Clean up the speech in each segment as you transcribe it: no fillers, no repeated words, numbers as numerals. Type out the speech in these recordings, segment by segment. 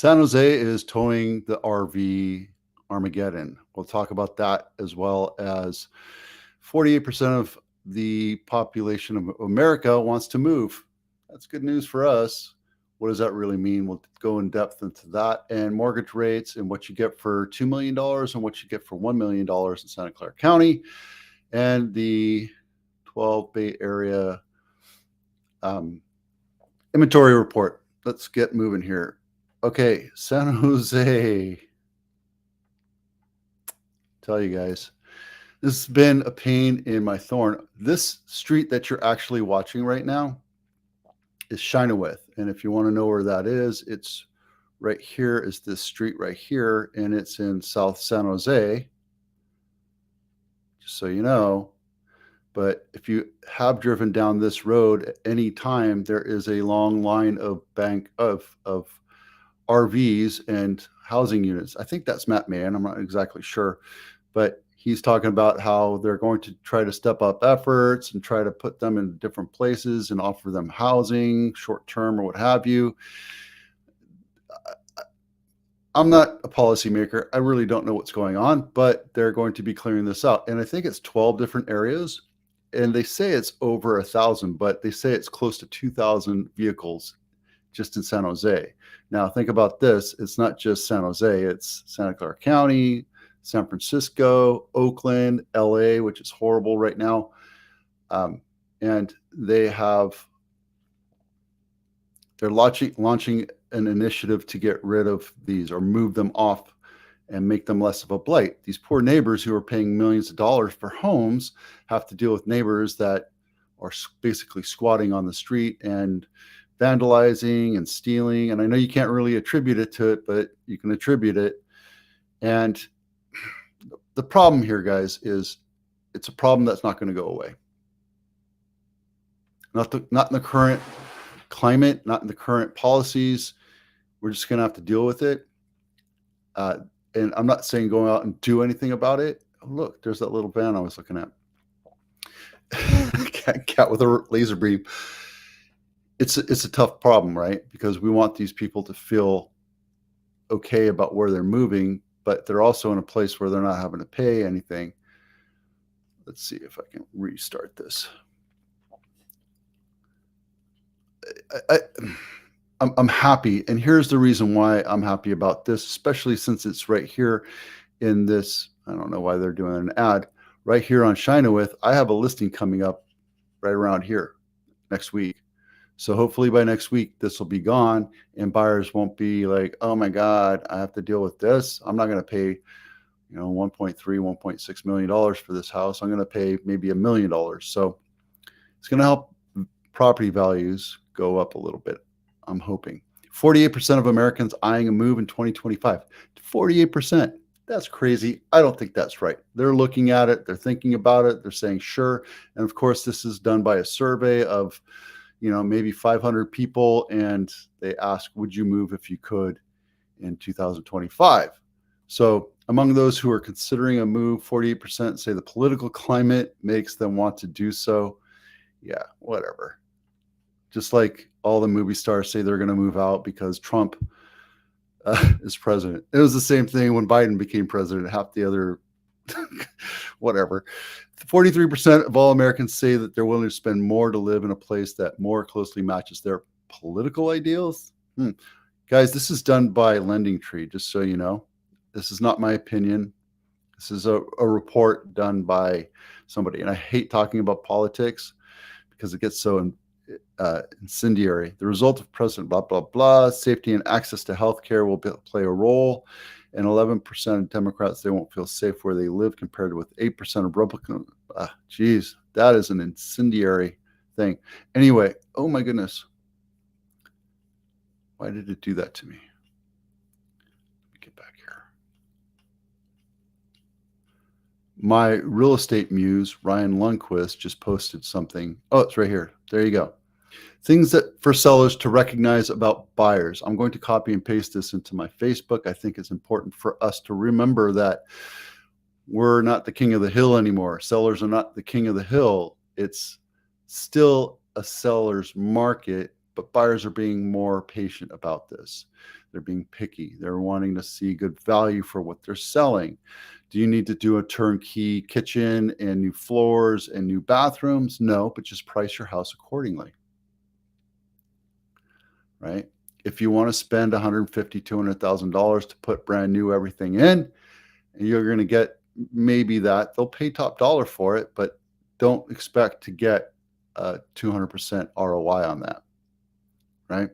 San Jose is towing the RV Armageddon. We'll talk about that as well as 48% of the population of America wants to move. That's good news for us. What does that really mean? We'll go in depth into that and mortgage rates and what you get for $2 million and what you get for $1 million in Santa Clara County and the 12 Bay Area inventory report. Let's get moving here. Okay, San Jose. Tell you guys, this has been a pain in my thorn. This street that you're actually watching right now is Chinawith. And if you want to know where that is, it's right here is this street right here, and it's in South San Jose, just so you know. But if you have driven down this road at any time, there is a long line of RVs and housing units. I think that's Matt Mann. I'm not exactly sure, but he's talking about how they're going to try to step up efforts and try to put them in different places and offer them housing, short term or what have you. I'm not a policymaker. I really don't know what's going on, but they're going to be clearing this out. And I think it's 12 different areas. And they say it's over 1,000, but they say it's close to 2,000 vehicles just in San Jose. Now, think about this. It's not just San Jose. It's Santa Clara County, San Francisco, Oakland, LA, which is horrible right now. And they're launching an initiative to get rid of these or move them off and make them less of a blight. These poor neighbors who are paying millions of dollars for homes have to deal with neighbors that are basically squatting on the street and vandalizing and stealing. And I know you can't really attribute it to it, but you can attribute it. And the problem here, guys, is it's a problem that's not going to go away. Not in the current climate, not in the current policies. We're just going to have to deal with it. And I'm not saying go out and do anything about it. Oh, look, there's that little van I was looking at. Cat with a laser beam. It's a tough problem, right? Because we want these people to feel okay about where they're moving, but they're also in a place where they're not having to pay anything. Let's see if I can restart this. I'm happy, and here's the reason why I'm happy about this, especially since it's right here in this. I don't know why they're doing an ad right here on Chinawith. I have a listing coming up right around here next week. So hopefully by next week, this will be gone and buyers won't be like, oh my God, I have to deal with this. I'm not going to pay, $1.3, $1.6 million for this house. I'm going to pay maybe $1 million. So it's going to help property values go up a little bit. I'm hoping. 48% of Americans eyeing a move in 2025. 48%. That's crazy. I don't think that's right. They're looking at it. They're thinking about it. They're saying sure. And of course, this is done by a survey of, maybe 500 people. And they ask, would you move if you could in 2025? So among those who are considering a move, 48% say the political climate makes them want to do so. Yeah, whatever. Just like all the movie stars say they're going to move out because Trump is president. It was the same thing when Biden became president. Half the other, whatever. 43% of all Americans say that they're willing to spend more to live in a place that more closely matches their political ideals. Guys, this is done by Lending Tree, just so you know. This is not my opinion. This is a report done by somebody. And I hate talking about politics because it gets so incendiary. The result of President blah, blah, blah, safety and access to health care will play a role. And 11% of Democrats, they won't feel safe where they live compared with 8% of Republicans. Geez, that is an incendiary thing. Anyway, oh my goodness. Why did it do that to me? Let me get back here. My real estate muse, Ryan Lundquist, just posted something. Oh, it's right here. There you go. Things that for sellers to recognize about buyers. I'm going to copy and paste this into my Facebook. I think it's important for us to remember that we're not the king of the hill anymore. Sellers are not the king of the hill. It's still a seller's market, but buyers are being more patient about this. They're being picky. They're wanting to see good value for what they're selling. Do you need to do a turnkey kitchen and new floors and new bathrooms? No, but just price your house accordingly, right? If you want to spend $150,000, $200,000 to put brand new everything in, and you're going to get maybe that, they'll pay top dollar for it, but don't expect to get a 200% ROI on that, right?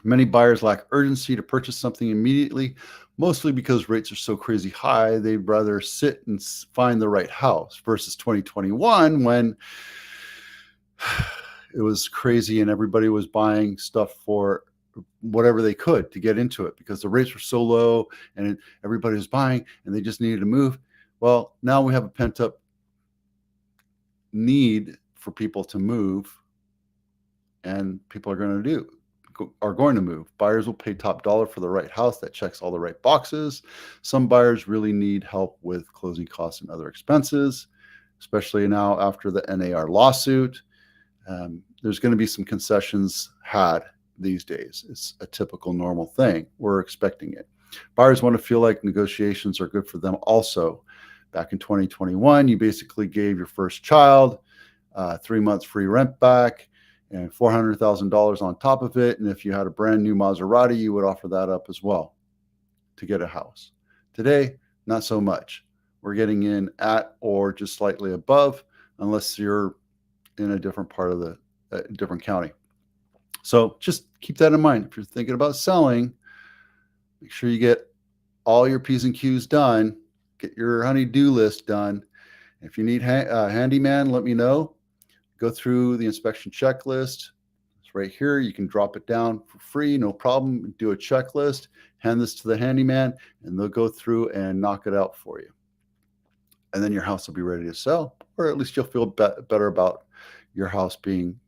Many buyers lack urgency to purchase something immediately, mostly because rates are so crazy high. They'd rather sit and find the right house versus 2021 when it was crazy and everybody was buying stuff for whatever they could to get into it because the rates were so low and everybody was buying and they just needed to move. Well, now we have a pent up need for people to move, and people are going to move. Buyers will pay top dollar for the right house that checks all the right boxes. Some buyers really need help with closing costs and other expenses, especially now after the NAR lawsuit. There's going to be some concessions had these days. It's a typical normal thing. We're expecting it. Buyers want to feel like negotiations are good for them also. Back in 2021, you basically gave your first child 3 months free rent back and $400,000 on top of it. And if you had a brand new Maserati, you would offer that up as well to get a house. Today, not so much. We're getting in at or just slightly above, unless you're in a different part of the different county. So just keep that in mind. If you're thinking about selling, make sure you get all your P's and Q's done. Get your honey-do list done. If you need a handyman, let me know. Go through the inspection checklist. It's right here. You can drop it down for free, no problem. Do a checklist, hand this to the handyman, and they'll go through and knock it out for you. And then your house will be ready to sell, or at least you'll feel better about your house being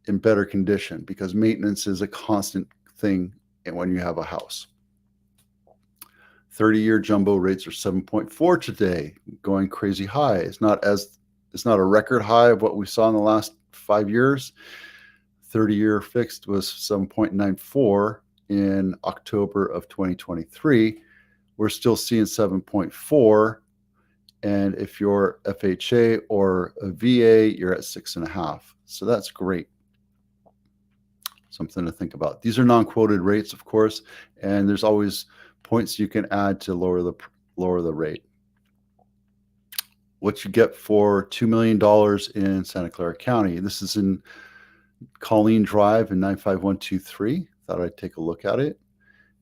in better condition, because maintenance is a constant thing when you have a house. 30-year jumbo rates are 7.4 today, going crazy high. It's not a record high of what we saw in the last 5 years. 30-year fixed was 7.94 in October of 2023. We're still seeing 7.4. And if you're FHA or a VA, you're at 6.5. So that's great. Something to think about. These are non-quoted rates, of course, and there's always points you can add to lower the rate. What you get for $2 million in Santa Clara County. This is in Colleen Drive in 95123. Thought I'd take a look at it.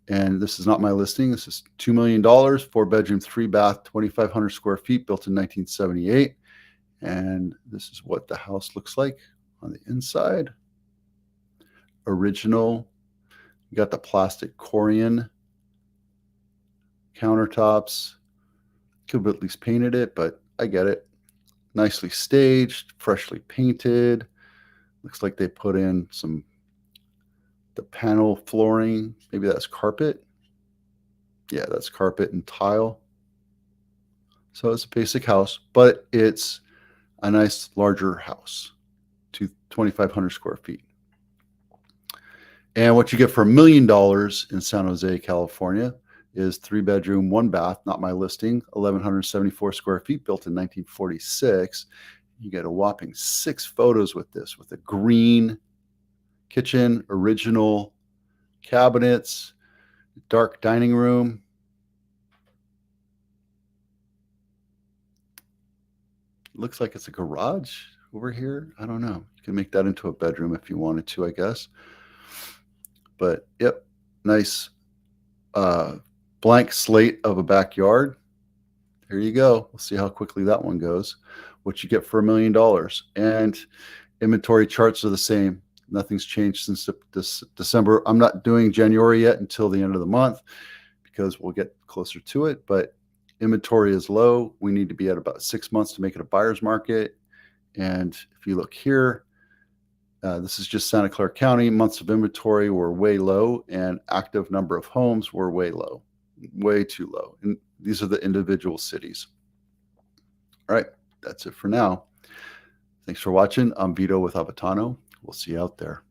And this is not my listing. This is $2 million, 4-bedroom, 3-bath, 2,500 square feet, built in 1978. And this is what the house looks like on the inside. Original. You got the plastic Corian countertops. Could have at least painted it, but I get it. Nicely staged, freshly painted. Looks like they put in the panel flooring. Maybe that's carpet. Yeah, that's carpet and tile. So it's a basic house, but it's a nice larger house, 2,500 square feet. And what you get for $1 million in San Jose, California is 3-bedroom, 1-bath, not my listing, 1,174 square feet, built in 1946. You get a whopping 6 photos with this, with a green kitchen, original cabinets, dark dining room. Looks like it's a garage over here. I don't know. You can make that into a bedroom if you wanted to, I guess. But yep, nice blank slate of a backyard. There you go. We'll see how quickly that one goes. What you get for $1 million. And inventory charts are the same. Nothing's changed since this December. I'm not doing January yet until the end of the month because we'll get closer to it. But inventory is low. We need to be at about 6 months to make it a buyer's market. And if you look here, this is just Santa Clara County. Months of inventory were way low, and active number of homes were way low, way too low. And these are the individual cities. All right, that's it for now. Thanks for watching. I'm Vito with Avitano. We'll see you out there.